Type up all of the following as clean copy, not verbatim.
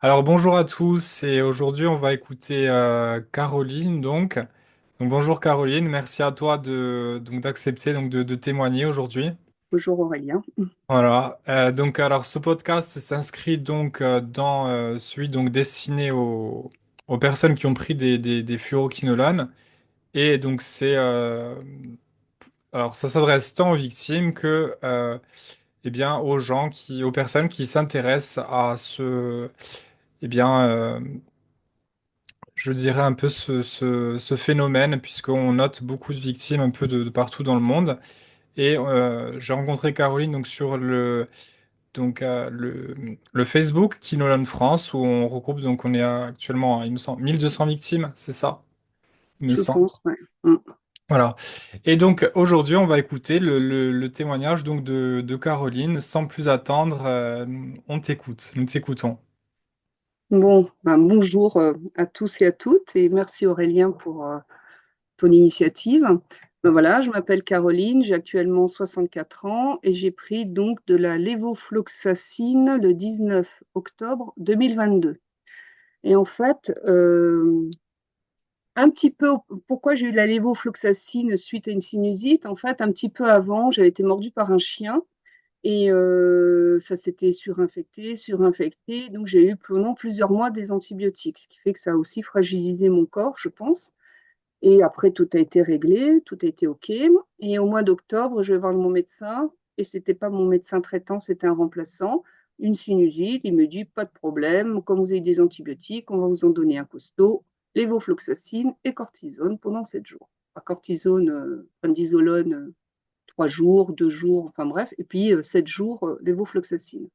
Alors bonjour à tous et aujourd'hui on va écouter Caroline donc bonjour Caroline, merci à toi d'accepter de témoigner aujourd'hui. Bonjour Aurélien. Voilà. Donc alors ce podcast s'inscrit dans celui donc destiné aux personnes qui ont pris des furoquinolones et donc c'est alors ça s'adresse tant aux victimes que eh bien aux personnes qui s'intéressent à ce eh bien je dirais un peu ce phénomène, puisqu'on note beaucoup de victimes un peu de partout dans le monde. Et j'ai rencontré Caroline donc sur le Facebook Kinolan France, où on regroupe, donc on est actuellement, il me semble, 1200 victimes, c'est ça, il me Je semble. pense, ouais. Mm. Voilà. Et donc aujourd'hui, on va écouter le témoignage de Caroline. Sans plus attendre, on t'écoute, nous t'écoutons. Bon, bonjour à tous et à toutes et merci Aurélien pour ton initiative. Voilà, je m'appelle Caroline, j'ai actuellement 64 ans et j'ai pris donc de la lévofloxacine le 19 octobre 2022. Et en fait, un petit peu, pourquoi j'ai eu de la lévofloxacine suite à une sinusite? En fait, un petit peu avant, j'avais été mordue par un chien. Et ça s'était surinfecté, surinfecté. Donc, j'ai eu pendant plusieurs mois des antibiotiques, ce qui fait que ça a aussi fragilisé mon corps, je pense. Et après, tout a été réglé, tout a été OK. Et au mois d'octobre, je vais voir mon médecin. Et c'était pas mon médecin traitant, c'était un remplaçant. Une sinusite. Il me dit, pas de problème. Comme vous avez des antibiotiques, on va vous en donner un costaud, lévofloxacine et cortisone pendant 7 jours. Pas cortisone, prednisolone, 3 jours, 2 jours, enfin bref, et puis 7 jours lévofloxacine.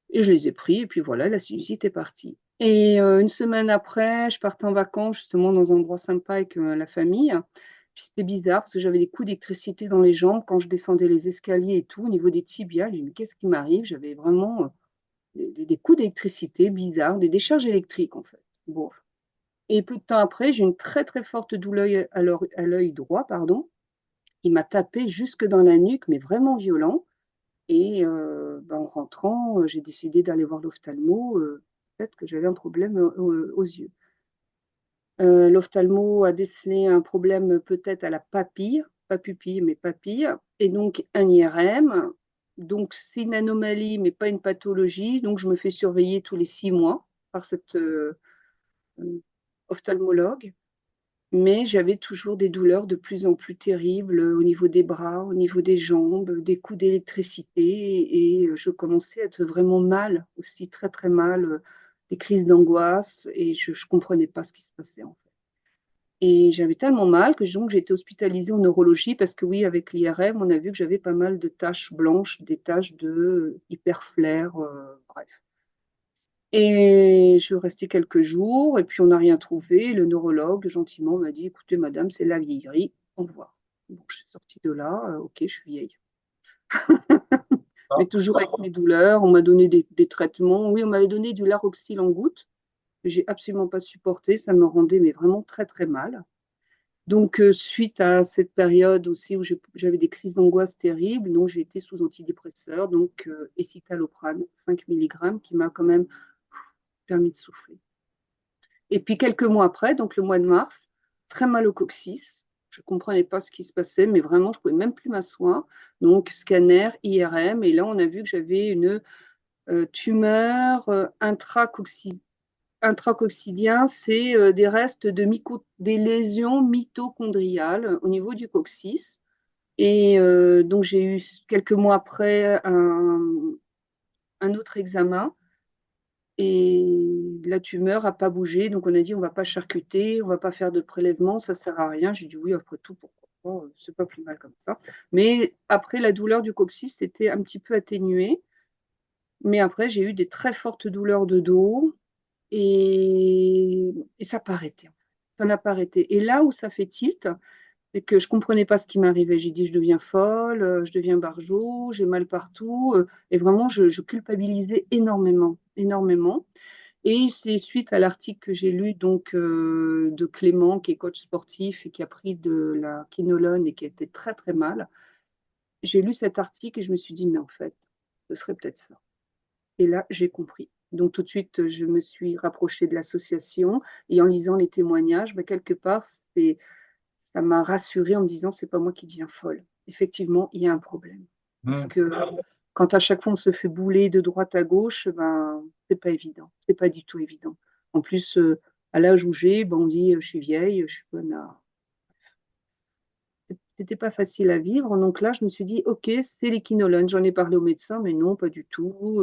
Et je les ai pris, et puis voilà, la sinusite est partie. Et une semaine après, je partais en vacances justement dans un endroit sympa avec la famille. Puis c'était bizarre parce que j'avais des coups d'électricité dans les jambes quand je descendais les escaliers et tout, au niveau des tibias. Je me dis, mais qu'est-ce qui m'arrive? J'avais vraiment des coups d'électricité bizarres, des décharges électriques en fait. Bon. Et peu de temps après, j'ai une très très forte douleur à l'œil droit, pardon. Il m'a tapé jusque dans la nuque, mais vraiment violent. Et en rentrant, j'ai décidé d'aller voir l'ophtalmo, peut-être que j'avais un problème aux yeux. L'ophtalmo a décelé un problème peut-être à la papille, pas pupille, mais papille, et donc un IRM. Donc c'est une anomalie, mais pas une pathologie. Donc je me fais surveiller tous les 6 mois par cette ophtalmologue. Mais j'avais toujours des douleurs de plus en plus terribles au niveau des bras, au niveau des jambes, des coups d'électricité et je commençais à être vraiment mal, aussi très très mal, des crises d'angoisse et je ne comprenais pas ce qui se passait en fait. Et j'avais tellement mal que donc j'ai été hospitalisée en neurologie parce que oui, avec l'IRM, on a vu que j'avais pas mal de taches blanches, des taches de hyperflair, bref. Et je suis restée quelques jours et puis on n'a rien trouvé. Le neurologue, gentiment, m'a dit, écoutez, madame, c'est la vieillerie, au revoir. Donc je suis sortie de là, ok, je suis vieille. Mais toujours avec mes douleurs, on m'a donné des traitements. Oui, on m'avait donné du Laroxyl en gouttes, que j'ai absolument pas supporté, ça me rendait mais vraiment très très mal. Donc suite à cette période aussi où j'avais des crises d'angoisse terribles, donc j'ai été sous antidépresseur, donc escitalopram 5 milligrammes, qui m'a quand même permis de souffler. Et puis quelques mois après, donc le mois de mars, très mal au coccyx. Je ne comprenais pas ce qui se passait, mais vraiment, je ne pouvais même plus m'asseoir. Donc, scanner, IRM, et là, on a vu que j'avais une tumeur intracoccidien, c'est des restes des lésions mitochondriales au niveau du coccyx. Et donc, j'ai eu quelques mois après un autre examen et la tumeur n'a pas bougé. Donc, on a dit, on ne va pas charcuter, on ne va pas faire de prélèvement, ça ne sert à rien. J'ai dit oui, après tout, pourquoi pas, c'est pas plus mal comme ça. Mais après, la douleur du coccyx s'était un petit peu atténuée. Mais après, j'ai eu des très fortes douleurs de dos et ça n'a pas arrêté. Ça n'a pas arrêté. Et là où ça fait tilt, c'est que je comprenais pas ce qui m'arrivait. J'ai dit, je deviens folle, je deviens barjot, j'ai mal partout. Et vraiment, je culpabilisais énormément, énormément. Et c'est suite à l'article que j'ai lu donc de Clément, qui est coach sportif et qui a pris de la quinolone et qui était très très mal. J'ai lu cet article et je me suis dit, mais en fait, ce serait peut-être ça. Et là, j'ai compris. Donc tout de suite, je me suis rapprochée de l'association et en lisant les témoignages, bah, quelque part, c'est ça m'a rassurée en me disant: «C'est pas moi qui deviens folle. Effectivement, il y a un problème». Parce Hmm. que quand à chaque fois on se fait bouler de droite à gauche, ben, c'est pas évident. C'est pas du tout évident. En plus, à l'âge où j'ai, ben, on dit, je suis vieille, je suis bonne à c'était pas facile à vivre. Donc là, je me suis dit: «OK, c'est l'équinolone». J'en ai parlé au médecin, mais non, pas du tout,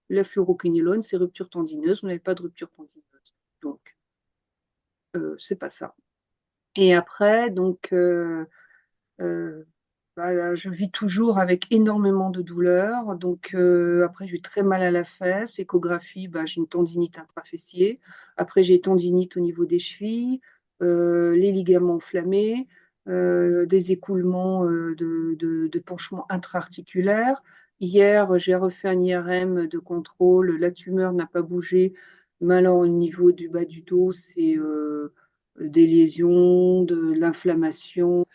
la furoquinolone, c'est rupture tendineuse. On n'avait pas de rupture tendineuse. Donc, c'est pas ça. Et après donc, heu, bah, je vis toujours avec énormément de douleurs. Donc, après j'ai eu très mal à la fesse, échographie, bah, j'ai une tendinite intrafessier. Après j'ai tendinite au niveau des chevilles, les ligaments enflammés, des écoulements, de penchements intra-articulaires. Hier, j'ai refait un IRM de contrôle, la tumeur n'a pas bougé, mais alors au niveau du bas du dos, c'est, des lésions, de l'inflammation.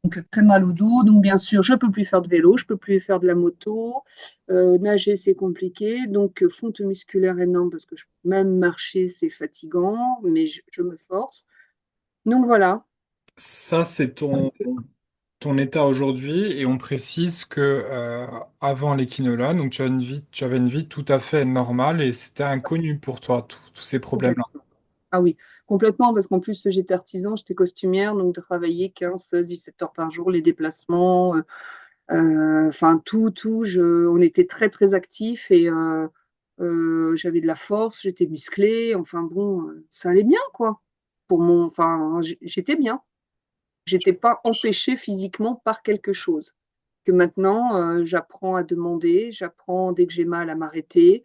Donc très mal au dos. Donc bien sûr, je peux plus faire de vélo, je peux plus faire de la moto. Nager, c'est compliqué. Donc fonte musculaire énorme parce que même marcher, c'est fatigant, mais je me force. Donc voilà. Ça, c'est ton état aujourd'hui, et on précise que avant l'équinolone, donc tu avais une vie tout à fait normale et c'était inconnu pour toi, tous ces problèmes-là. Complètement. Ah oui, complètement, parce qu'en plus j'étais artisan, j'étais costumière, donc de travailler 15, 16, 17 heures par jour, les déplacements, enfin on était très très actifs et j'avais de la force, j'étais musclée, enfin bon, ça allait bien quoi. Enfin, j'étais bien. J'étais pas empêchée physiquement par quelque chose. Que maintenant, j'apprends à demander, j'apprends dès que j'ai mal à m'arrêter.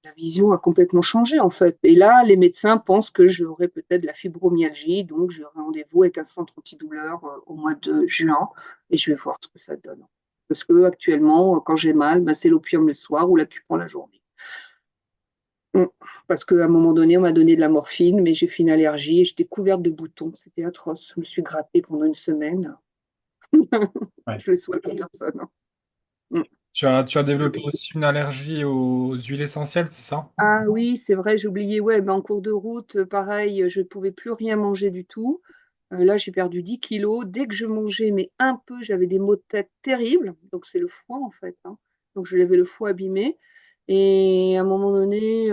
La vision a complètement changé en fait. Et là, les médecins pensent que j'aurais peut-être de la fibromyalgie, donc j'ai rendez-vous avec un centre antidouleur au mois de juin et je vais voir ce que ça donne. Parce que actuellement, quand j'ai mal, ben, c'est l'opium le soir ou l'acupuncture la journée. Mm. Parce qu'à un moment donné, on m'a donné de la morphine, mais j'ai fait une allergie et j'étais couverte de boutons. C'était atroce. Je me suis grattée pendant une semaine. Ouais. Je le souhaite à personne. Mm. Tu as développé aussi une allergie aux huiles essentielles, c'est ça? Ah oui, c'est vrai, j'ai oublié. Ouais, ben, en cours de route, pareil, je ne pouvais plus rien manger du tout. Là, j'ai perdu 10 kilos. Dès que je mangeais, mais un peu, j'avais des maux de tête terribles. Donc, c'est le foie, en fait, hein. Donc, je l'avais le foie abîmé. Et à un moment donné,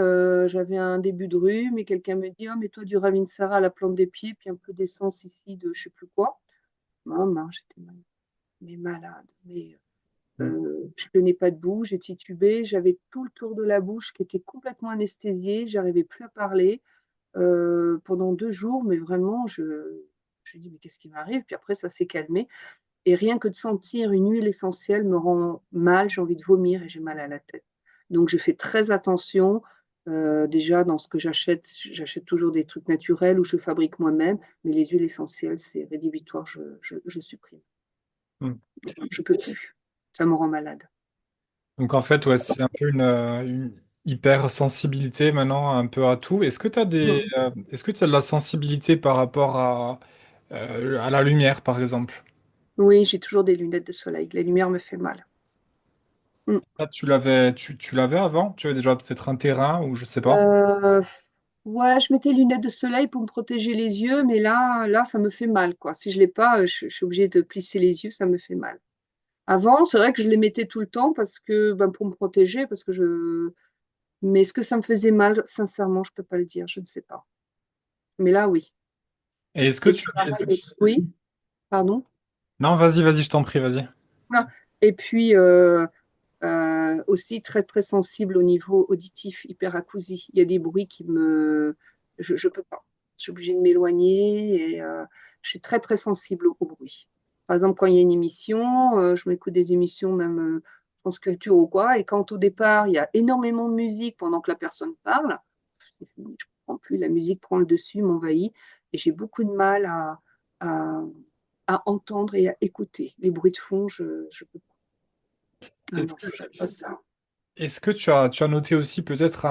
j'avais un début de rhume et quelqu'un me dit: «Ah, mais toi du Ravinsara à la plante des pieds, puis un peu d'essence ici de je sais plus quoi». Maman, j'étais mais malade. Mais Mm. je tenais pas debout, j'ai titubé, j'avais tout le tour de la bouche qui était complètement anesthésié, j'arrivais plus à parler pendant 2 jours, mais vraiment, je me dis: «Mais qu'est-ce qui m'arrive?» Puis après, ça s'est calmé et rien que de sentir une huile essentielle me rend mal, j'ai envie de vomir et j'ai mal à la tête. Donc je fais très attention, déjà dans ce que j'achète toujours des trucs naturels ou je fabrique moi-même, mais les huiles essentielles, c'est rédhibitoire, je supprime. Mm. Je peux plus, ça me rend malade. Donc en fait, ouais, c'est un peu une hypersensibilité maintenant, un peu à tout. Mmh. Est-ce que tu as de la sensibilité par rapport à la lumière, par exemple? Oui, j'ai toujours des lunettes de soleil, la lumière me fait mal. Mmh. Là, tu l'avais avant? Tu avais déjà peut-être un terrain ou je sais pas. Heu, ouais, je mettais les lunettes de soleil pour me protéger les yeux, mais là, ça me fait mal, quoi. Si je l'ai pas, je suis obligée de plisser les yeux, ça me fait mal. Avant, c'est vrai que je les mettais tout le temps parce que, ben, pour me protéger, parce que je mais est-ce que ça me faisait mal? Sincèrement, je peux pas le dire, je ne sais pas. Mais là, oui. Et est-ce que Et tu puis as pareil oui? Pardon? Non, vas-y, vas-y, je t'en prie, vas-y. Ah et puis, aussi très, très sensible au niveau auditif, hyperacousie. Il y a des bruits qui me je peux pas. Je suis obligée de m'éloigner et je suis très, très sensible au bruit. Par exemple, quand il y a une émission, je m'écoute des émissions même, France Culture ou quoi et quand au départ, il y a énormément de musique pendant que la personne parle, c'est fini, je comprends plus, la musique prend le dessus, m'envahit et j'ai beaucoup de mal à à entendre et à écouter. Les bruits de fond, je peux pas. Ah Est-ce non, que, j'aime pas ça. est-ce que tu as noté aussi peut-être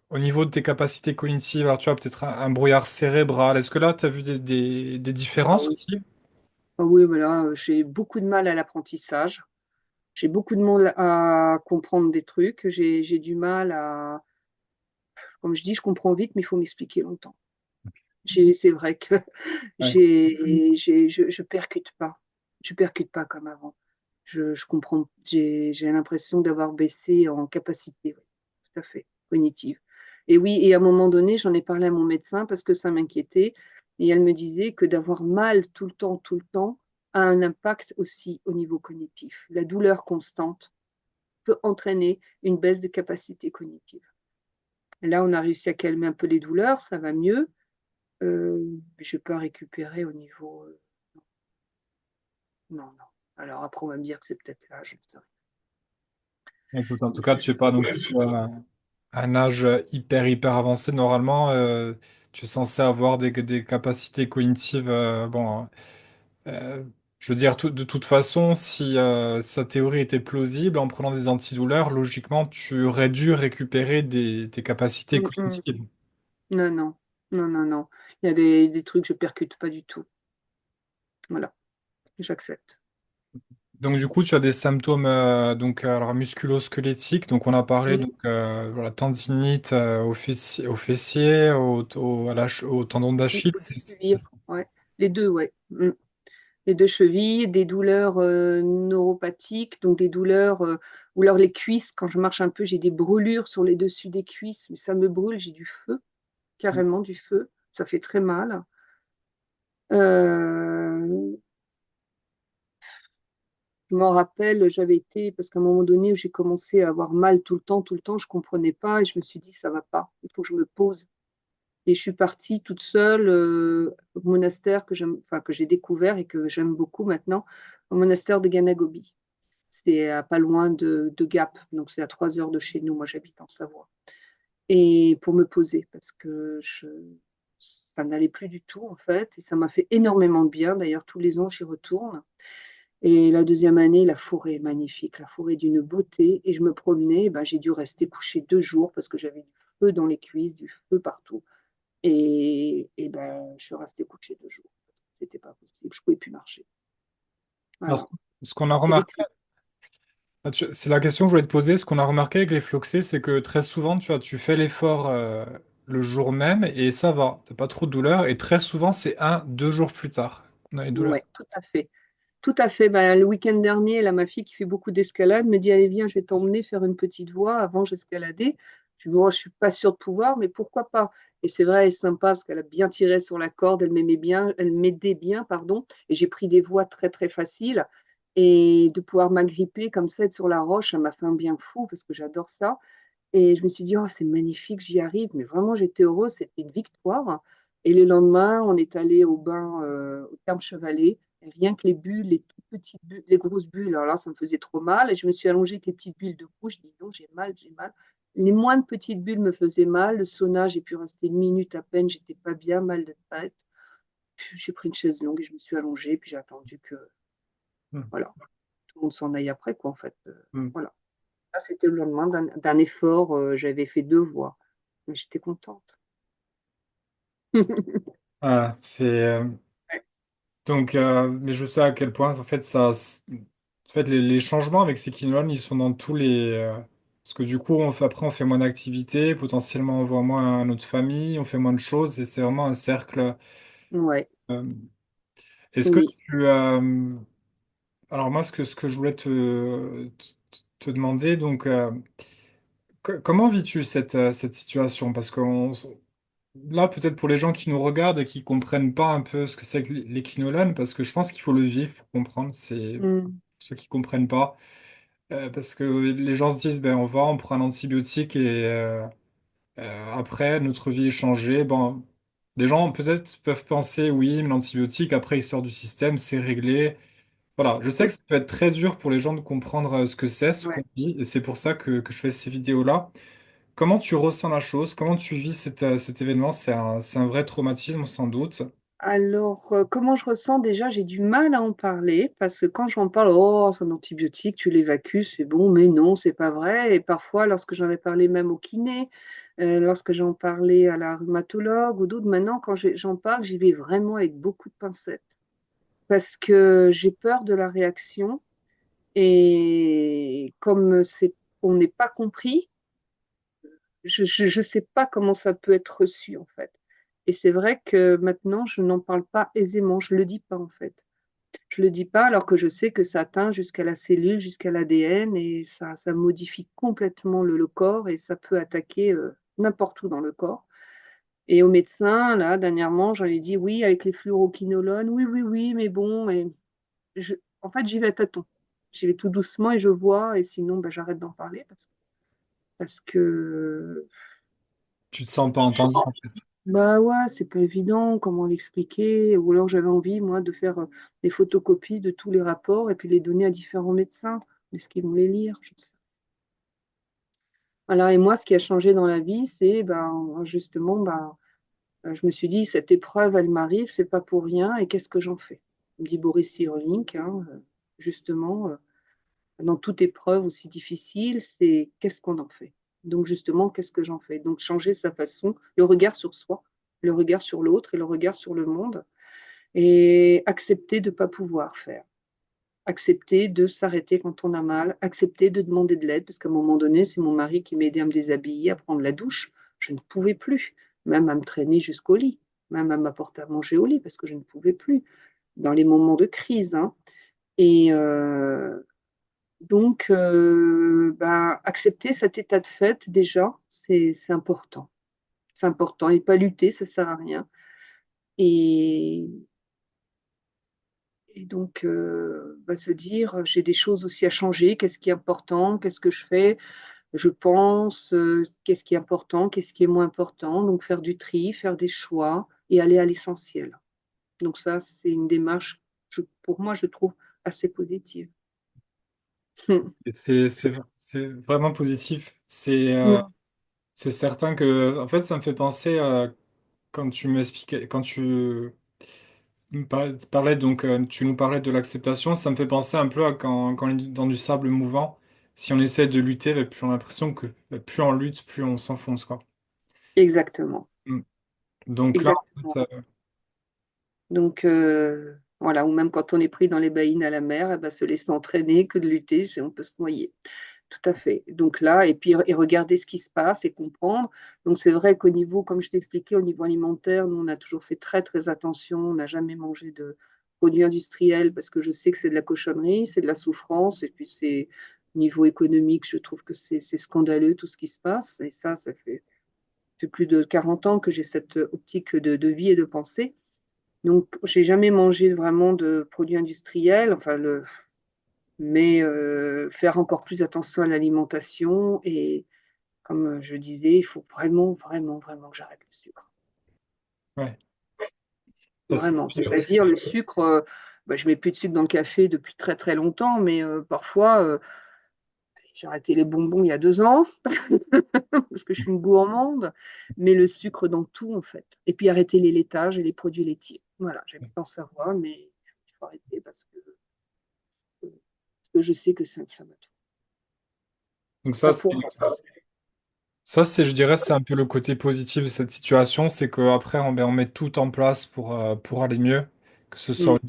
au niveau de tes capacités cognitives, alors tu as peut-être un brouillard cérébral. Est-ce que là, tu as vu des Ah différences oui. aussi? Ah oui, voilà, j'ai beaucoup de mal à l'apprentissage. J'ai beaucoup de mal à comprendre des trucs. J'ai du mal à, comme je dis, je comprends vite, mais il faut m'expliquer longtemps. C'est vrai que Ouais. je percute pas. Je percute pas comme avant. Je comprends, j'ai l'impression d'avoir baissé en capacité, oui, tout à fait, cognitive. Et oui, et à un moment donné, j'en ai parlé à mon médecin parce que ça m'inquiétait. Et elle me disait que d'avoir mal tout le temps, a un impact aussi au niveau cognitif. La douleur constante peut entraîner une baisse de capacité cognitive. Là, on a réussi à calmer un peu les douleurs, ça va mieux. Je peux récupérer au niveau. Non, non. Alors après, on va me dire que c'est peut-être l'âge, je sais Écoute, en tout cas, tu n'es pas non plus à un âge hyper avancé. Normalement, tu es censé avoir des capacités cognitives. Bon, euh, je veux dire, de toute façon, si sa théorie était plausible, en prenant des antidouleurs, logiquement, tu aurais dû récupérer tes capacités rien. cognitives. Non, non, non, non, non. Il y a des trucs que je percute pas du tout. Voilà, j'accepte. Donc du coup, tu as des symptômes donc alors musculo-squelettiques. Donc on a parlé Oui, donc voilà, tendinite au fessier, au tendon oui, d'Achille. aux deux chevilles. Ouais. Les deux, ouais. Les deux chevilles, des douleurs neuropathiques, donc des douleurs ou alors les cuisses. Quand je marche un peu, j'ai des brûlures sur les dessus des cuisses, mais ça me brûle, j'ai du feu, carrément du feu. Ça fait très mal. Euh, Je m'en rappelle, j'avais été, parce qu'à un moment donné, j'ai commencé à avoir mal tout le temps, je comprenais pas et je me suis dit, ça va pas, il faut que je me pose. Et je suis partie toute seule au monastère que j'aime, enfin, que j'ai découvert et que j'aime beaucoup maintenant, au monastère de Ganagobi. C'est à pas loin de Gap, donc c'est à 3 heures de chez nous. Moi, j'habite en Savoie. Et pour me poser, parce que ça n'allait plus du tout, en fait, et ça m'a fait énormément de bien. D'ailleurs, tous les ans, j'y retourne. Et la deuxième année, la forêt est magnifique, la forêt d'une beauté. Et je me promenais, ben, j'ai dû rester couchée 2 jours parce que j'avais du feu dans les cuisses, du feu partout. Et ben, je suis restée couchée 2 jours. C'était pas possible, je pouvais plus marcher. Alors, Voilà, ce qu'on a c'est des remarqué, trucs. c'est la question que je voulais te poser. Ce qu'on a remarqué avec les floxés, c'est que très souvent, tu vois, tu fais l'effort le jour même et ça va, t'as pas trop de douleur. Et très souvent, c'est 1, 2 jours plus tard qu'on a les douleurs. Ouais, tout à fait. Tout à fait. Ben, le week-end dernier, là, ma fille qui fait beaucoup d'escalade me dit, allez, viens, je vais t'emmener faire une petite voie. Avant, j'escaladais. Je dis, bon, je suis pas sûre de pouvoir, mais pourquoi pas? Et c'est vrai, elle est sympa parce qu'elle a bien tiré sur la corde, elle m'aimait bien, elle m'aidait bien, pardon. Et j'ai pris des voies très, très faciles. Et de pouvoir m'agripper comme ça, être sur la roche, ça m'a fait un bien fou parce que j'adore ça. Et je me suis dit, oh, c'est magnifique, j'y arrive. Mais vraiment, j'étais heureuse, c'était une victoire. Et le lendemain, on est allé au bain au Terme Chevalet. Et rien que les bulles, les toutes petites bulles, les grosses bulles, alors là, ça me faisait trop mal. Et je me suis allongée avec les petites bulles de couche. Je dis, non, j'ai mal, j'ai mal. Les moindres petites bulles me faisaient mal. Le sauna, j'ai pu rester 1 minute à peine, j'étais pas bien, mal de tête. J'ai pris une chaise longue et je me suis allongée. Puis j'ai attendu que, Hmm. voilà, tout le monde s'en aille après, quoi, en fait. Hmm. Voilà. Là, c'était le lendemain d'un effort. J'avais fait 2 voies. Mais j'étais contente. Ah, c'est donc, mais je sais à quel point, en fait, en fait, les changements avec ces quinones, ils sont dans tous les, parce que du coup, après, on fait moins d'activités, potentiellement, on voit moins notre famille, on fait moins de choses, et c'est vraiment un cercle. Ouais, euh, Est-ce que oui. tu, alors moi, ce que je voulais te demander, donc, comment vis-tu cette situation? Parce que là, peut-être pour les gens qui nous regardent et qui comprennent pas un peu ce que c'est que l'équinolone, parce que je pense qu'il faut le vivre pour comprendre. C'est Mm. ceux qui comprennent pas, parce que les gens se disent, ben on prend un antibiotique et après notre vie est changée. Bon, des gens peut-être peuvent penser, oui, mais l'antibiotique après il sort du système, c'est réglé. Voilà, je sais Oui, que ça peut être très dur pour les gens de comprendre ce que c'est, ce qu'on ouais. vit, et c'est pour ça que je fais ces vidéos-là. Comment tu ressens la chose? Comment tu vis cet événement? C'est un vrai traumatisme sans doute. Alors, comment je ressens déjà? J'ai du mal à en parler parce que quand j'en parle, oh, c'est un antibiotique, tu l'évacues, c'est bon, mais non, c'est pas vrai. Et parfois, lorsque j'en ai parlé même au kiné, lorsque j'en parlais à la rhumatologue ou d'autres, maintenant, quand j'en parle, j'y vais vraiment avec beaucoup de pincettes parce que j'ai peur de la réaction. Et comme on n'est pas compris, je sais pas comment ça peut être reçu en fait. Et c'est vrai que maintenant, je n'en parle pas aisément, je le dis pas en fait. Je le dis pas alors que je sais que ça atteint jusqu'à la cellule, jusqu'à l'ADN et ça modifie complètement le corps et ça peut attaquer n'importe où dans le corps. Et au médecin, là, dernièrement, j'en ai dit oui, avec les fluoroquinolones, oui, oui, oui, mais bon, en fait, j'y vais à tâtons. J'y vais tout doucement et je vois, et sinon, ben, j'arrête d'en parler parce que Tu te sens pas entendu, en fait. bah ouais, c'est pas évident, comment l'expliquer. Ou alors j'avais envie, moi, de faire des photocopies de tous les rapports et puis les donner à différents médecins. Est-ce qu'ils vont les lire? Je sais. Voilà, et moi, ce qui a changé dans la vie, c'est ben, justement, ben, je me suis dit, cette épreuve, elle m'arrive, c'est pas pour rien, et qu'est-ce que j'en fais? Me dit Boris Cyrulnik, hein, justement, dans toute épreuve aussi difficile, c'est qu'est-ce qu'on en fait? Donc, justement, qu'est-ce que j'en fais? Donc, changer sa façon, le regard sur soi, le regard sur l'autre et le regard sur le monde, et accepter de ne pas pouvoir faire. Accepter de s'arrêter quand on a mal, accepter de demander de l'aide, parce qu'à un moment donné, c'est mon mari qui m'aidait à me déshabiller, à prendre la douche. Je ne pouvais plus, même à me traîner jusqu'au lit, même à m'apporter à manger au lit, parce que je ne pouvais plus, dans les moments de crise, hein. Et donc, bah, accepter cet état de fait, déjà, c'est important. C'est important. Et pas lutter, ça sert à rien. Et, et donc, bah, se dire, j'ai des choses aussi à changer. Qu'est-ce qui est important? Qu'est-ce que je fais? Je pense, qu'est-ce qui est important? Qu'est-ce qui est moins important? Donc, faire du tri, faire des choix et aller à l'essentiel. Donc, ça, c'est une démarche, pour moi, je trouve assez positive. Et c'est vraiment positif. Mm. C'est certain que, en fait, ça me fait penser quand tu m'expliquais, quand tu parlais, donc, tu nous parlais de l'acceptation, ça me fait penser un peu à quand on est dans du sable mouvant. Si on essaie de lutter, bah, plus on a l'impression que plus on lutte, plus on s'enfonce, quoi. Exactement. Mm. Donc là, en Exactement. fait, Donc, voilà, ou même quand on est pris dans les baïnes à la mer, eh ben, se laisser entraîner que de lutter, on peut se noyer. Tout à fait. Donc là, et puis et regarder ce qui se passe et comprendre. Donc c'est vrai qu'au niveau, comme je t'expliquais, au niveau alimentaire, nous, on a toujours fait très, très attention. On n'a jamais mangé de produits industriels parce que je sais que c'est de la cochonnerie, c'est de la souffrance. Et puis c'est au niveau économique, je trouve que c'est scandaleux tout ce qui se passe. Et ça fait plus de 40 ans que j'ai cette optique de vie et de pensée. Donc, j'ai jamais mangé vraiment de produits industriels, mais faire encore plus attention à l'alimentation et comme je disais, il faut vraiment, vraiment, vraiment que j'arrête le sucre. ouais, ça, c'est Vraiment. sûr. C'est-à-dire le sucre, bah, je mets plus de sucre dans le café depuis très très longtemps, mais parfois, j'ai arrêté les bonbons il y a 2 ans parce que je suis une gourmande, mais le sucre dans tout en fait. Et puis arrêter les laitages et les produits laitiers. Voilà, j'habite en Savoie, mais il faut arrêter parce que je sais que c'est inflammatoire. Donc Pas pour ça, c'est, je dirais, c'est un peu le côté positif de cette situation, c'est qu'après, ben, on met tout en place pour aller mieux, que ce soit Mm.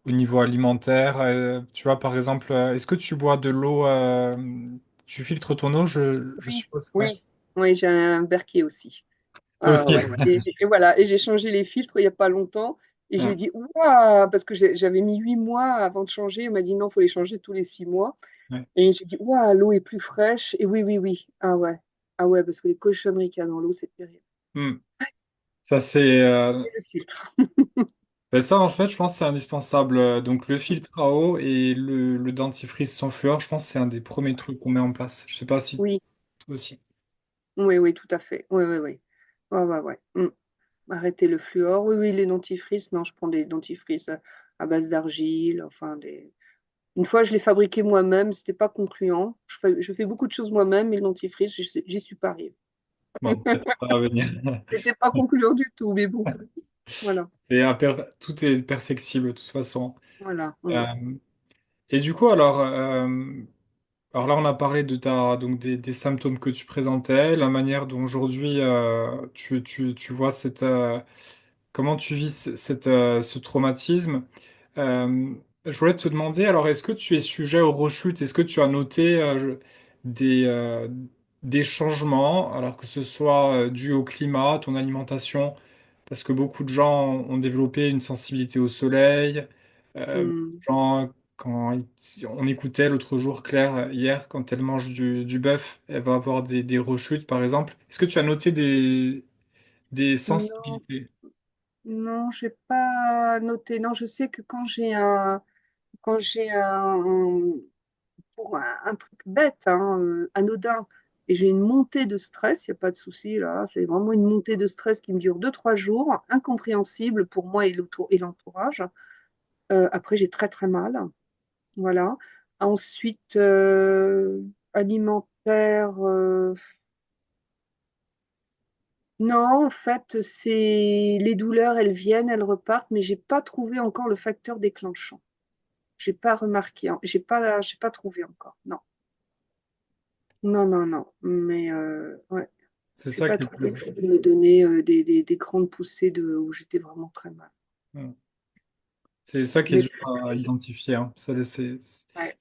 au niveau alimentaire. Tu vois, par exemple, est-ce que tu bois de l'eau, tu filtres ton eau, je Oui, suppose, ouais. oui, oui, j'ai un Berkey aussi. Toi Ah aussi. ouais. Et voilà, et j'ai changé les filtres il n'y a pas longtemps. Et je lui ai Ah, dit, ouah, parce que j'avais mis 8 mois avant de changer. Il m'a dit, non, il faut les changer tous les 6 mois. ouais. Et j'ai dit, ouah, l'eau est plus fraîche. Et oui, oui, oui. Ah ouais. Ah ouais, parce que les cochonneries qu'il y a dans l'eau, c'est terrible. Hmm. Ça, c'est, Et le filtre. ben ça, en fait, je pense que c'est indispensable. Donc, le filtre à eau et le dentifrice sans fluor, je pense que c'est un des premiers trucs qu'on met en place. Je sais pas si Oui, toi aussi. oui, oui, tout à fait. Oui, oui, oui. Ouais, ouais, ouais. Arrêter le fluor. Oui, oui, les dentifrices. Non, je prends des dentifrices à base d'argile, enfin des. Une fois, je l'ai fabriqué moi-même, c'était pas concluant. Je fais beaucoup de choses moi-même, mais le dentifrice, j'y suis pas arrivée. Bon, peut-être ça va venir. C'était pas concluant du tout, mais bon, voilà, Et tout est perfectible de toute façon. voilà. Euh, et du coup, alors là, on a parlé de donc des symptômes que tu présentais, la manière dont aujourd'hui tu vois comment tu vis ce traumatisme. Je voulais te demander, alors est-ce que tu es sujet aux rechutes? Est-ce que tu as noté des, euh, des changements, alors que ce soit dû au climat, ton alimentation, parce que beaucoup de gens ont développé une sensibilité au soleil. Beaucoup Hmm. de gens, on écoutait l'autre jour Claire, hier, quand elle mange du bœuf, elle va avoir des rechutes, par exemple. Est-ce que tu as noté des Non, sensibilités? non, j'ai pas noté. Non, je sais que quand j'ai pour un truc bête, hein, anodin, et j'ai une montée de stress, il n'y a pas de souci là, c'est vraiment une montée de stress qui me dure 2, 3 jours, incompréhensible pour moi et l'entourage. Après, j'ai très très mal, voilà. Ensuite, alimentaire, non, en fait, c'est les douleurs, elles viennent, elles repartent, mais j'ai pas trouvé encore le facteur déclenchant. J'ai pas remarqué, hein. J'ai pas trouvé encore. Non, non, non, non. Mais ouais, C'est j'ai ça pas qui est trouvé dur. ce qui me donnait des grandes poussées où j'étais vraiment très mal. Mm. C'est ça qui est Mais dur à identifier, hein. ouais.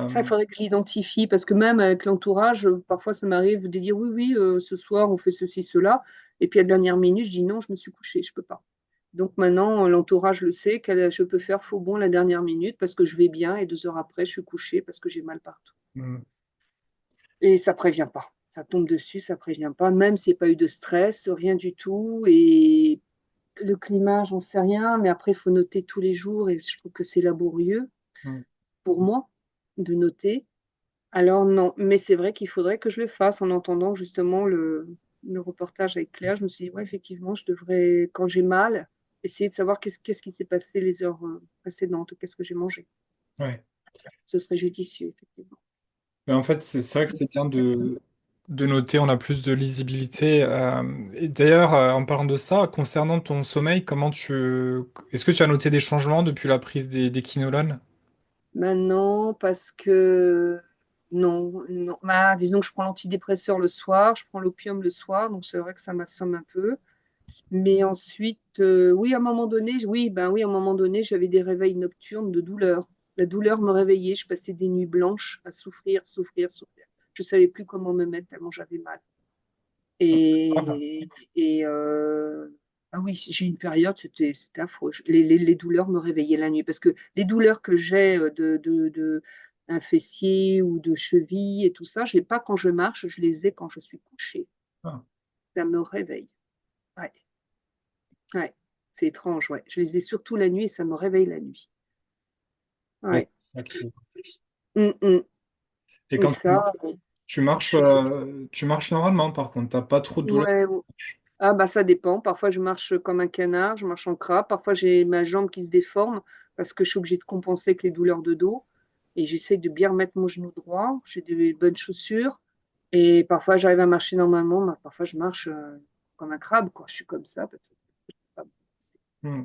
Ça, il Euh, faudrait que je l'identifie parce que même avec l'entourage, parfois ça m'arrive de dire oui, oui, ce soir on fait ceci, cela. Et puis à la dernière minute, je dis non, je me suis couchée, je peux pas. Donc maintenant, l'entourage le sait, je peux faire faux bond la dernière minute parce que je vais bien et 2 heures après, je suis couchée parce que j'ai mal partout. mm, Et ça prévient pas. Ça tombe dessus, ça prévient pas, même s'il n'y a pas eu de stress, rien du tout. Et le climat, j'en sais rien, mais après, il faut noter tous les jours et je trouve que c'est laborieux mm, pour moi de noter. Alors non, mais c'est vrai qu'il faudrait que je le fasse en entendant justement le reportage avec Claire. Je me suis dit, ouais, effectivement, je devrais, quand j'ai mal, essayer de savoir qu'est-ce qui s'est passé les heures précédentes, qu'est-ce que j'ai mangé. ouais. Ce serait judicieux, effectivement. Mais en fait, c'est vrai que c'est bien de noter, on a plus de lisibilité. Et d'ailleurs, en parlant de ça, concernant ton sommeil, est-ce que tu as noté des changements depuis la prise des quinolones? Maintenant, parce que non, non. Bah, disons que je prends l'antidépresseur le soir, je prends l'opium le soir, donc c'est vrai que ça m'assomme un peu. Mais ensuite, oui, à un moment donné, oui, ben oui, à un moment donné, j'avais des réveils nocturnes de douleur. La douleur me réveillait, je passais des nuits blanches à souffrir, souffrir, souffrir. Je savais plus comment me mettre tellement j'avais mal. Ah, Et ah oui, j'ai eu une période, c'était affreux. Les douleurs me réveillaient la nuit parce que les douleurs que j'ai un fessier ou de cheville et tout ça, je l'ai pas quand je marche, je les ai quand je suis couchée. ah, Ça me réveille. Ouais, ouais. C'est étrange, ouais. Je les ai surtout la nuit et ça me réveille la nuit. ouais, Ouais. c'est ça Hum, hum. Et Et quand ça, tu marches normalement, par contre, t'as pas trop de douleur. ouais. Ah bah ça dépend. Parfois je marche comme un canard, je marche en crabe. Parfois j'ai ma jambe qui se déforme parce que je suis obligée de compenser avec les douleurs de dos. Et j'essaie de bien remettre mon genou droit. J'ai des bonnes chaussures. Et parfois j'arrive à marcher normalement. Mais parfois je marche comme un crabe, quoi. Je suis comme ça parce que Hmm.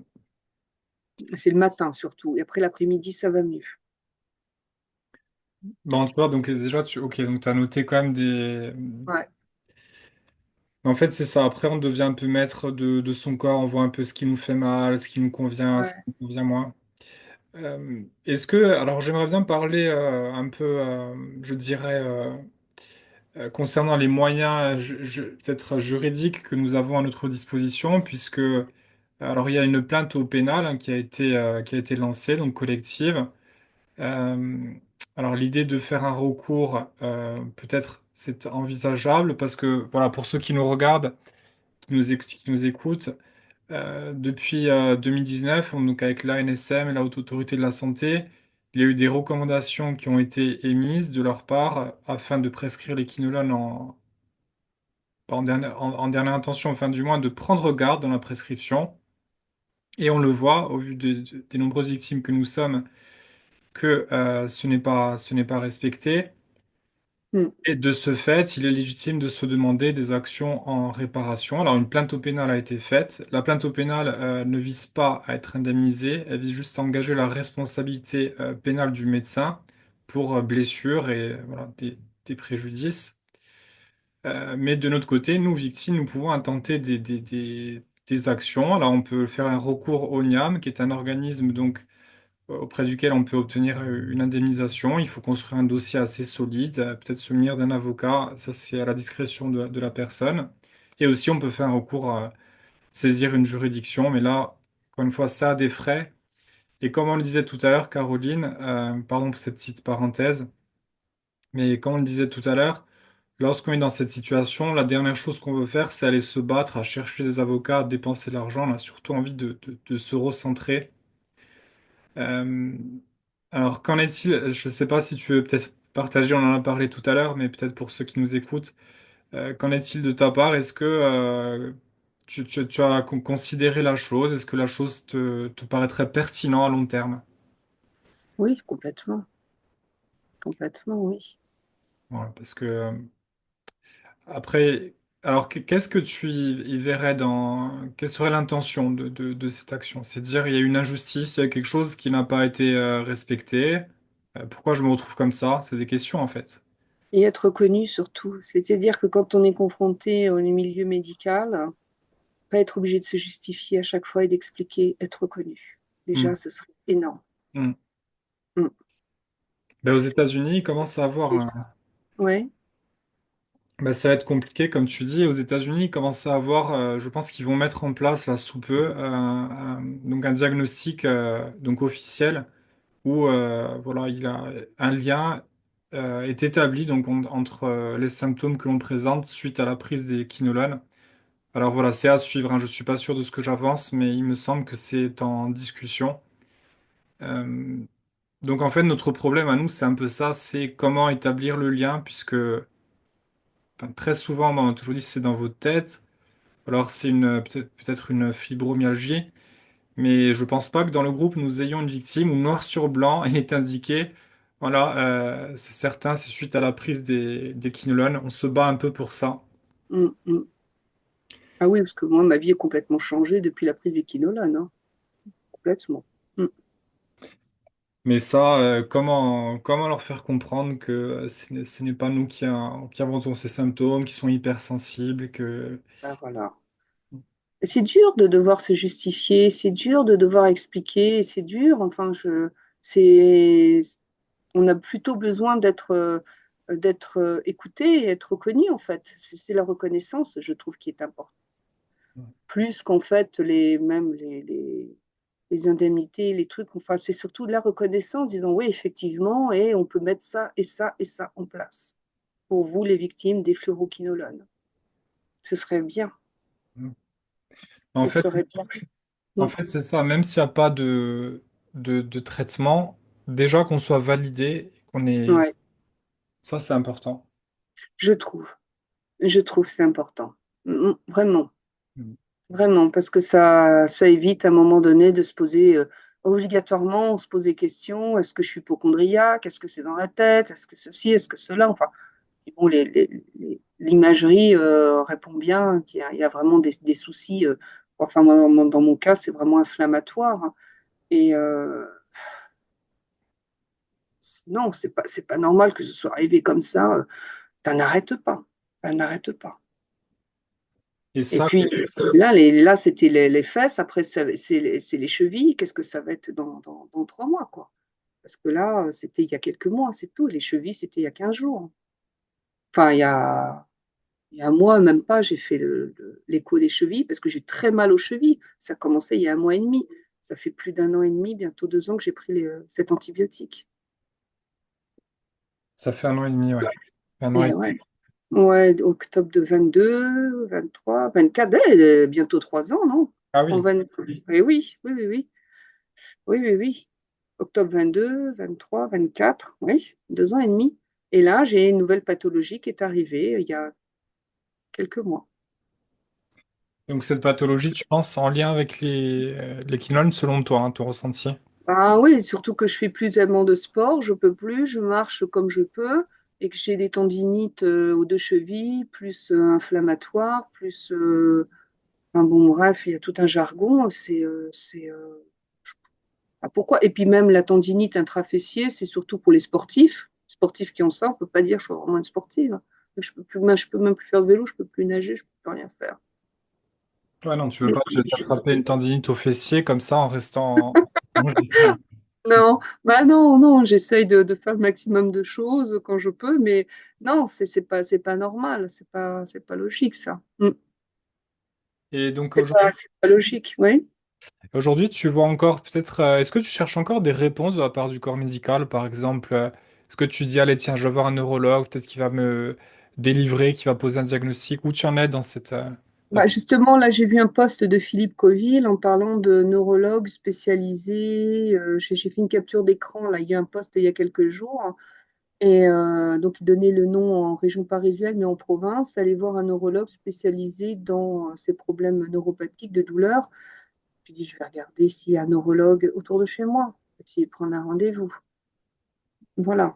c'est le matin surtout. Et après l'après-midi, ça va mieux. Bon, tu vois, donc déjà, ok, donc tu as noté quand même Ouais, En fait, c'est ça. Après, on devient un peu maître de son corps. On voit un peu ce qui nous fait mal, ce qui nous convient, ce qui ouais, nous convient moins. Est-ce que, alors j'aimerais bien parler un peu, je dirais, concernant les moyens peut-être juridiques que nous avons à notre disposition, puisque, alors il y a une plainte au pénal hein, qui a été lancée, donc collective. Euh, alors l'idée de faire un recours, peut-être c'est envisageable, parce que, voilà, pour ceux qui nous regardent, qui nous écoutent, depuis 2019, donc avec l'ANSM et la Haute Autorité de la Santé, il y a eu des recommandations qui ont été émises de leur part afin de prescrire les quinolones en dernière intention, enfin du moins de prendre garde dans la prescription. Et on le voit au vu des nombreuses victimes que nous sommes que ce n'est pas respecté. hum, Et de ce fait, il est légitime de se demander des actions en réparation. Alors, une plainte au pénal a été faite. La plainte au pénal ne vise pas à être indemnisée, elle vise juste à engager la responsabilité pénale du médecin pour blessures et voilà, des préjudices. Mais de notre côté, nous, victimes, nous pouvons intenter des actions. Alors, on peut faire un recours au NIAM, qui est un organisme donc auprès duquel on peut obtenir une indemnisation. Il faut construire un dossier assez solide, peut-être se munir d'un avocat, ça c'est à la discrétion de la personne. Et aussi on peut faire un recours à saisir une juridiction, mais là, encore une fois, ça a des frais. Et comme on le disait tout à l'heure, Caroline, pardon pour cette petite parenthèse, mais comme on le disait tout à l'heure, lorsqu'on est dans cette situation, la dernière chose qu'on veut faire, c'est aller se battre, à chercher des avocats, à dépenser de l'argent. On a surtout envie de se recentrer. Euh, alors, qu'en est-il? Je ne sais pas si tu veux peut-être partager, on en a parlé tout à l'heure, mais peut-être pour ceux qui nous écoutent, qu'en est-il de ta part? Est-ce que tu as considéré la chose? Est-ce que la chose te paraîtrait pertinent à long terme? Oui, complètement. Complètement, oui. Voilà, parce que après, alors qu'est-ce que tu y verrais dans... Quelle serait l'intention de cette action? C'est dire il y a une injustice, il y a quelque chose qui n'a pas été respecté. Pourquoi je me retrouve comme ça? C'est des questions en fait. Et être connu surtout. C'est-à-dire que quand on est confronté au milieu médical, pas être obligé de se justifier à chaque fois et d'expliquer, être connu. Hmm. Déjà, ce serait énorme. Hmm. Mm. Ben, aux États-Unis, ils commencent à avoir Et- Ouais, ben, ça va être compliqué, comme tu dis. Aux États-Unis, ils commencent à avoir, je pense qu'ils vont mettre en place là sous peu donc un diagnostic donc officiel où voilà, il a un lien est établi donc entre les symptômes que l'on présente suite à la prise des quinolones. Alors voilà, c'est à suivre, hein. Je suis pas sûr de ce que j'avance, mais il me semble que c'est en discussion. Euh, donc en fait, notre problème à nous, c'est un peu ça, c'est comment établir le lien, puisque enfin, très souvent, on m'a toujours dit c'est dans votre tête. Alors c'est une peut-être une fibromyalgie. Mais je pense pas que dans le groupe, nous ayons une victime où noir sur blanc, il est indiqué, voilà, c'est certain, c'est suite à la prise des quinolones. On se bat un peu pour ça. mm, mm. Ah oui, parce que moi, ma vie est complètement changée depuis la prise d'équinolone, hein. Complètement. Mm. Mais ça, comment leur faire comprendre que ce n'est pas nous qui inventons ces symptômes, qui sont hypersensibles, et que... Ben voilà. C'est dur de devoir se justifier, c'est dur de devoir expliquer, c'est dur. Enfin, c'est, on a plutôt besoin d'être écouté et être reconnu en fait. C'est la reconnaissance, je trouve, qui est importante. Plus qu'en fait les indemnités, les trucs. Enfin, c'est surtout de la reconnaissance, disant oui, effectivement, et on peut mettre ça et ça et ça en place pour vous, les victimes des fluoroquinolones. Ce serait bien, En ce fait, serait bien. en Mm. fait, c'est ça, même s'il n'y a pas de traitement, déjà qu'on soit validé, qu'on est... Ouais, Ça, c'est important. je trouve. Je trouve que c'est important. Vraiment, vraiment, parce que ça évite à un moment donné de se poser obligatoirement, on se pose des questions. Est-ce que je suis hypocondriaque? Est-ce que c'est dans la tête? Est-ce que ceci? Est-ce que cela? Enfin, bon, l'imagerie répond bien qu'il y a vraiment des soucis. Enfin, moi, dans mon cas, c'est vraiment inflammatoire, hein. Et non, c'est pas normal que ce soit arrivé comme ça. Ça n'arrête pas. Ça n'arrête pas. Et Et ça, puis là c'était les fesses. Après, c'est les chevilles. Qu'est-ce que ça va être dans 3 mois, quoi? Parce que là, c'était il y a quelques mois, c'est tout. Les chevilles, c'était il y a 15 jours. Enfin, il y a un mois, même pas, j'ai fait l'écho des chevilles parce que j'ai très mal aux chevilles. Ça a commencé il y a un mois et demi. Ça fait plus d'un an et demi, bientôt 2 ans que j'ai pris cet antibiotique. ça fait un an et demi, ouais. Un an et Et ouais, ouais, octobre de 22, 23, 24, bientôt 3 ans, non? Ah En oui. 20... Et oui, oui, oui, oui, oui, oui, oui. Octobre 22, 23, 24, oui, 2 ans et demi. Et là, j'ai une nouvelle pathologie qui est arrivée il y a quelques mois. Donc cette pathologie, tu penses en lien avec les quinones selon toi, hein, ton ressenti? Ah oui, surtout que je fais plus tellement de sport, je peux plus, je marche comme je peux et que j'ai des tendinites aux deux chevilles, plus inflammatoires, plus, enfin bon, bref, il y a tout un jargon. Ah, pourquoi? Et puis même la tendinite intrafessier, c'est surtout pour les sportifs. Les sportifs qui ont ça, on peut pas dire que je suis vraiment une sportive. Je peux même plus faire de vélo, je peux plus nager, je peux plus rien faire. Ouais, non, tu veux pas t'attraper une tendinite au fessier comme ça en restant... Non, bah non, non, j'essaye de faire le maximum de choses quand je peux, mais non, c'est pas normal, c'est pas logique ça. Et donc aujourd'hui, C'est pas logique, oui. aujourd'hui, tu vois encore peut-être, est-ce que tu cherches encore des réponses de la part du corps médical, par exemple, est-ce que tu dis, allez, tiens, je vais voir un neurologue, peut-être qu'il va me délivrer, qu'il va poser un diagnostic, où tu en es dans cette Bah approche? justement, là, j'ai vu un post de Philippe Coville en parlant de neurologue spécialisé. J'ai fait une capture d'écran, là, il y a un post il y a quelques jours. Et donc, il donnait le nom en région parisienne, mais en province, aller voir un neurologue spécialisé dans ces problèmes neuropathiques de douleur. Je dis, je vais regarder s'il y a un neurologue autour de chez moi, essayer de prendre un rendez-vous. Voilà.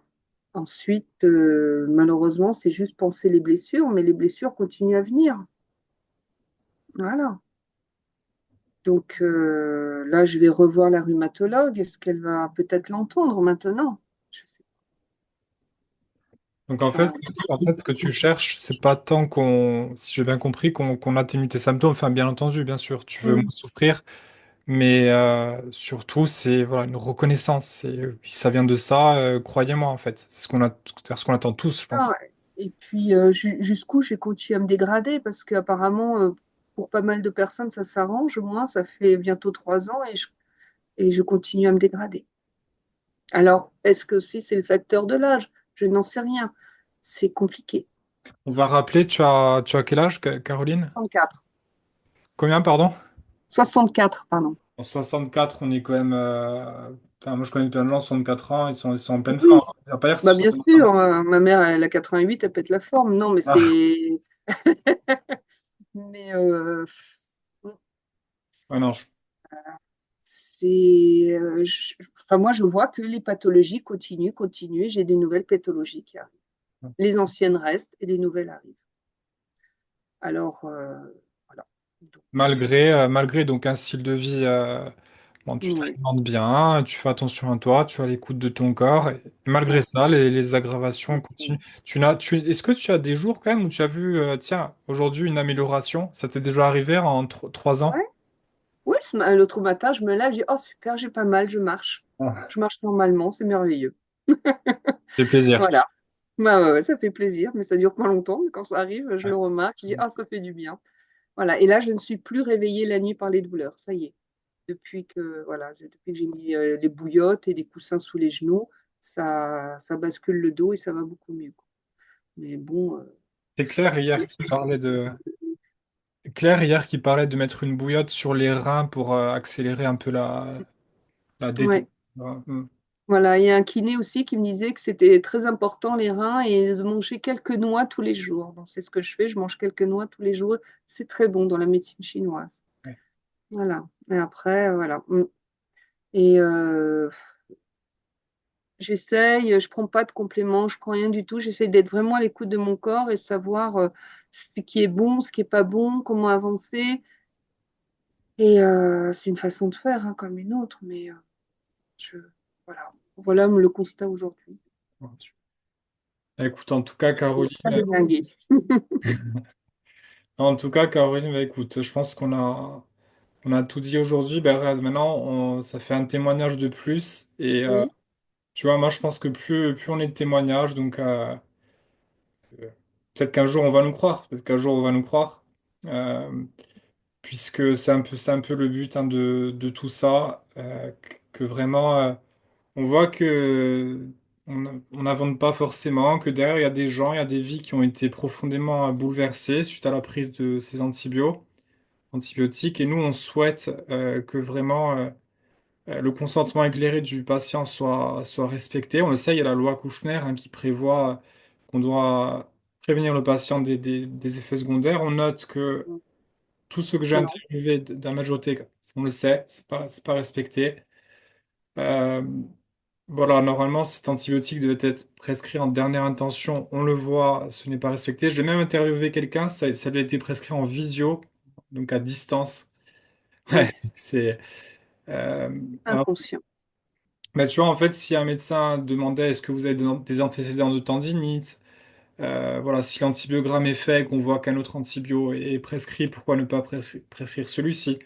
Ensuite, malheureusement, c'est juste penser les blessures, mais les blessures continuent à venir. Voilà. Donc là, je vais revoir la rhumatologue. Est-ce qu'elle va peut-être l'entendre maintenant? Je sais Donc pas. en fait, ce que tu cherches, c'est pas tant qu'on, si j'ai bien compris, qu'on atténue tes symptômes. Enfin, bien entendu, bien sûr, tu veux moins Mm. souffrir, mais surtout, c'est voilà une reconnaissance. Puis ça vient de ça, croyez-moi, en fait, c'est ce qu'on attend tous, je Ah pense. ouais. Et puis, jusqu'où j'ai continué à me dégrader parce qu'apparemment, pour pas mal de personnes, ça s'arrange. Moi, ça fait bientôt 3 ans et je continue à me dégrader. Alors, est-ce que si c'est le facteur de l'âge? Je n'en sais rien. C'est compliqué. On va rappeler, tu as quel âge, Caroline? 64. Combien, pardon? 64, pardon. En 64, on est quand même. Enfin, moi, je connais plein de gens, 64 ans, ils sont en pleine forme. Oui, Ça va pas dire qu'ils bah sont. bien sûr. Ma mère, elle a 88, elle pète la forme. Non, mais Ah, c'est. Mais ouais, non, je- enfin, moi, je vois que les pathologies continuent. J'ai des nouvelles pathologies qui arrivent. Les anciennes restent et des nouvelles arrivent. Alors, voilà. Donc, malgré donc un style de vie, bon, tu oui, t'alimentes bien, tu fais attention à toi, tu as l'écoute de ton corps. Et malgré ouais. ça, les aggravations continuent. Est-ce que tu as des jours quand même où tu as vu, tiens, aujourd'hui une amélioration? Ça t'est déjà arrivé en 3 ans? Ouais. Oui, l'autre matin, je me lève, je dis, oh super, j'ai pas mal, je marche. Ah, Je marche normalement, c'est merveilleux. fait plaisir. Voilà. Bah, ouais, ça fait plaisir, mais ça dure pas longtemps. Mais quand ça arrive, je le remarque, je dis, ah, ça fait du bien. Voilà. Et là, je ne suis plus réveillée la nuit par les douleurs. Ça y est. Depuis que j'ai mis les bouillottes et des coussins sous les genoux, ça bascule le dos et ça va beaucoup mieux, quoi. Mais bon, C'est Claire hier qui parlait de mettre une bouillotte sur les reins pour accélérer un peu la détente. ouais. Ouais, mm. Voilà, il y a un kiné aussi qui me disait que c'était très important les reins et de manger quelques noix tous les jours. Donc c'est ce que je fais, je mange quelques noix tous les jours. C'est très bon dans la médecine chinoise. Ouais. Voilà. Et après, voilà. Et j'essaye, je prends pas de compléments, je prends rien du tout. J'essaye d'être vraiment à l'écoute de mon corps et savoir ce qui est bon, ce qui est pas bon, comment avancer. Et c'est une façon de faire hein, comme une autre, mais je, voilà le constat aujourd'hui. Écoute, en tout cas, C'est Caroline, pas déguingué. en tout cas, Caroline, bah, écoute, je pense on a tout dit aujourd'hui. Ben, regarde, maintenant, ça fait un témoignage de plus. Et Oui, tu vois, moi, je pense que plus on est de témoignages, donc peut-être qu'un jour on va nous croire. Peut-être qu'un jour on va nous croire. Euh, Puisque c'est un peu le but hein, de tout ça, que vraiment. On voit que on n'invente pas forcément, que derrière, il y a des gens, il y a des vies qui ont été profondément bouleversées suite à la prise de ces antibiotiques. Et nous, on souhaite que vraiment le consentement éclairé du patient soit respecté. On le sait, il y a la loi Kouchner hein, qui prévoit qu'on doit prévenir le patient des effets secondaires. On note que tout ce que j'ai non. interviewé d'un majorité, on le sait, c'est pas respecté. Euh, Voilà, normalement, cet antibiotique devait être prescrit en dernière intention. On le voit, ce n'est pas respecté. J'ai même interviewé quelqu'un, ça lui a été prescrit en visio, donc à distance. Ouais, Oui, c'est. Alors, inconscient. mais tu vois, en fait, si un médecin demandait est-ce que vous avez des antécédents de tendinite, voilà, si l'antibiogramme est fait, qu'on voit qu'un autre antibio est prescrit, pourquoi ne pas prescrire celui-ci?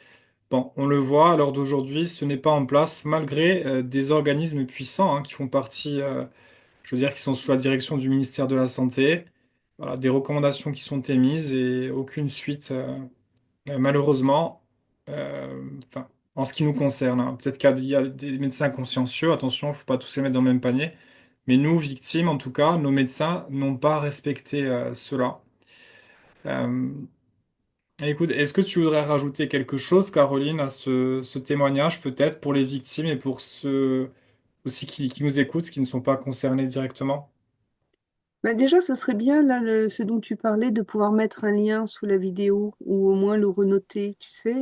Bon, on le voit, à l'heure d'aujourd'hui, ce n'est pas en place, malgré des organismes puissants qui font partie, je veux dire, qui sont sous la direction du ministère de la Santé. Voilà, des recommandations qui sont émises et aucune suite, malheureusement, enfin, en ce qui nous concerne. Peut-être qu'il y a des médecins consciencieux, attention, il ne faut pas tous les mettre dans le même panier. Mais nous, victimes, en tout cas, nos médecins n'ont pas respecté cela. Euh, Écoute, est-ce que tu voudrais rajouter quelque chose, Caroline, à ce témoignage, peut-être pour les victimes et pour ceux aussi qui nous écoutent, qui ne sont pas concernés directement? Bah déjà, ce serait bien, là, ce dont tu parlais, de pouvoir mettre un lien sous la vidéo ou au moins le renoter. Tu sais,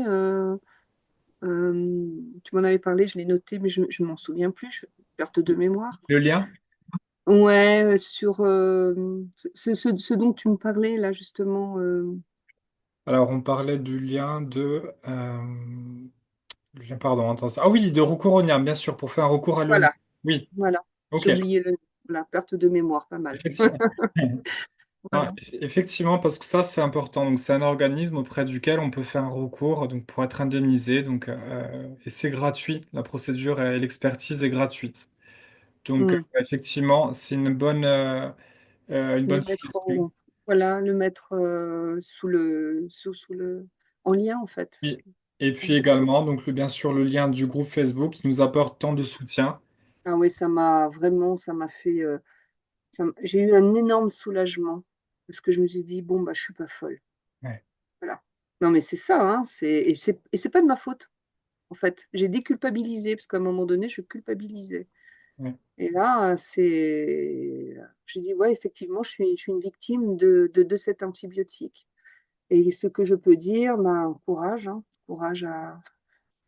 tu m'en avais parlé, je l'ai noté, mais je m'en souviens plus, perte de mémoire. Le lien? Ouais, sur ce dont tu me parlais, là, justement. Alors, on parlait du lien pardon, attends, ah oui, de recours au lien, bien sûr, pour faire un recours à l'ONU. Voilà, Oui, voilà. J'ai ok, oublié la perte de mémoire, pas mal. effectivement. Non, Voilà. effectivement, parce que ça, c'est important. Donc, c'est un organisme auprès duquel on peut faire un recours donc, pour être indemnisé. Donc, et c'est gratuit. La procédure et l'expertise est gratuite. Donc, Hmm. effectivement, c'est une Le bonne mettre suggestion. voilà, le mettre sous le, en lien, en fait. Oui. Et puis également, donc, bien sûr, le lien du groupe Facebook qui nous apporte tant de soutien. Ah oui, ça m'a fait, j'ai eu un énorme soulagement parce que je me suis dit, bon, bah, je suis pas folle. Ouais, Voilà. Non, mais c'est ça, hein, et c'est pas de ma faute, en fait. J'ai déculpabilisé parce qu'à un moment donné, je culpabilisais. ouais, Et là, je dis, ouais, effectivement, je suis une victime de cet antibiotique. Et ce que je peux dire, ben, courage, hein, courage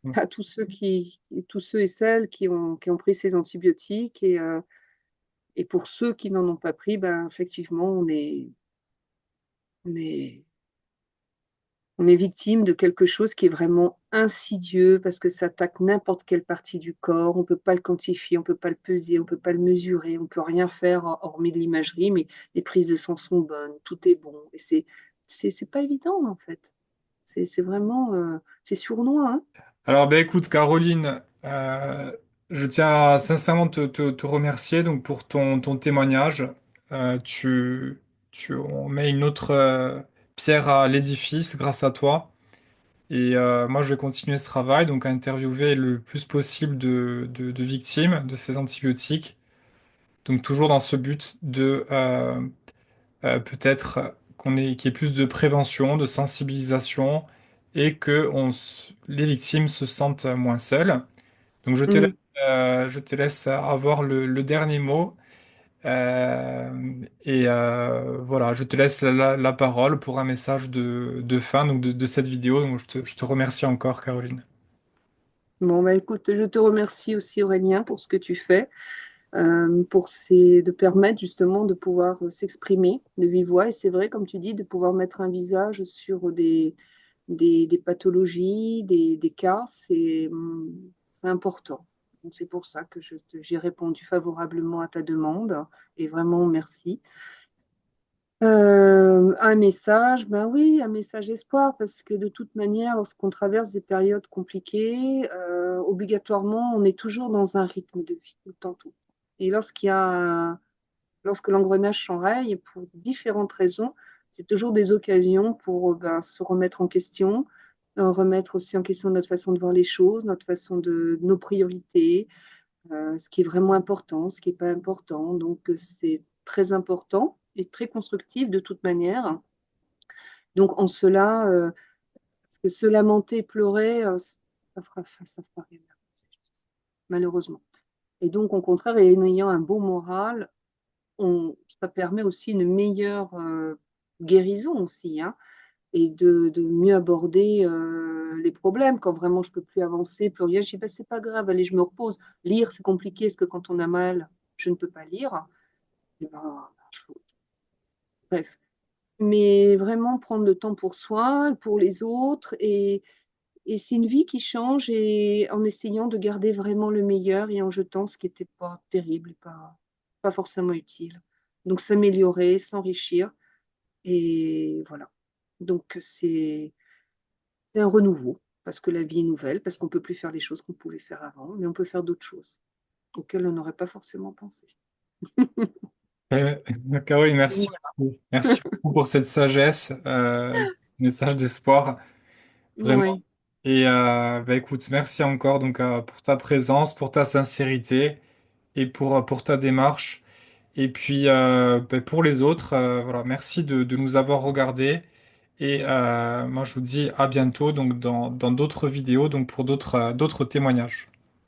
ouais, à tous ceux et celles qui ont pris ces antibiotiques. Et pour ceux qui n'en ont pas pris, ben, effectivement, on est, on est victime de quelque chose qui est vraiment insidieux parce que ça attaque n'importe quelle partie du corps. On ne peut pas le quantifier, on ne peut pas le peser, on ne peut pas le mesurer, on ne peut rien faire hormis de l'imagerie, mais les prises de sang sont bonnes, tout est bon. Et c'est pas évident, en fait. C'est vraiment, c'est sournois, hein. Alors, ben, écoute, Caroline, je tiens à sincèrement te remercier donc, pour ton témoignage. On met une autre pierre à l'édifice grâce à toi. Et moi, je vais continuer ce travail, donc à interviewer le plus possible de victimes de ces antibiotiques. Donc, toujours dans ce but de peut-être qu'il y ait plus de prévention, de sensibilisation et que les victimes se sentent moins seules. Donc Mm. je te laisse avoir le dernier mot. Voilà, je te laisse la parole pour un message de fin donc de cette vidéo. Donc je te remercie encore, Caroline. Bon, bah, écoute, je te remercie aussi, Aurélien, pour ce que tu fais, de permettre justement de pouvoir s'exprimer de vive voix. Et c'est vrai, comme tu dis, de pouvoir mettre un visage sur des pathologies, des cas, c'est important. Donc, c'est pour ça que j'ai répondu favorablement à ta demande. Et vraiment, merci. Un message, ben oui, un message espoir, parce que de toute manière, lorsqu'on traverse des périodes compliquées, obligatoirement, on est toujours dans un rythme de vie, tout le temps, tout. Et lorsque l'engrenage s'enraye, pour différentes raisons, c'est toujours des occasions pour ben, se remettre en question, remettre aussi en question notre façon de voir les choses, notre façon nos priorités, ce qui est vraiment important, ce qui n'est pas important. Donc, c'est très important et très constructif de toute manière. Donc, en cela, parce que se lamenter, pleurer, ça fera rien, malheureusement. Et donc, au contraire, en ayant un bon moral, ça permet aussi une meilleure guérison aussi, hein, et de mieux aborder les problèmes. Quand vraiment je peux plus avancer, plus rien, je dis, bah, c'est pas grave, allez, je me repose. Lire, c'est compliqué, parce que quand on a mal, je ne peux pas lire. Et ben, bref. Mais vraiment prendre le temps pour soi, pour les autres, et c'est une vie qui change et en essayant de garder vraiment le meilleur et en jetant ce qui n'était pas terrible, pas forcément utile. Donc s'améliorer, s'enrichir, et voilà. Donc c'est un renouveau. parce que la vie est nouvelle, parce qu'on peut plus faire les choses qu'on pouvait faire avant, mais on peut faire d'autres choses auxquelles on n'aurait pas forcément pensé. Euh, Caroline, merci Voilà. beaucoup. Merci beaucoup pour cette sagesse, ce message d'espoir, vraiment. Ouais. Et bah, écoute, merci encore donc pour ta présence, pour ta sincérité et pour ta démarche. Et puis bah, pour les autres, voilà, merci de nous avoir regardés. Et moi, je vous dis à bientôt donc dans d'autres vidéos, donc pour d'autres témoignages.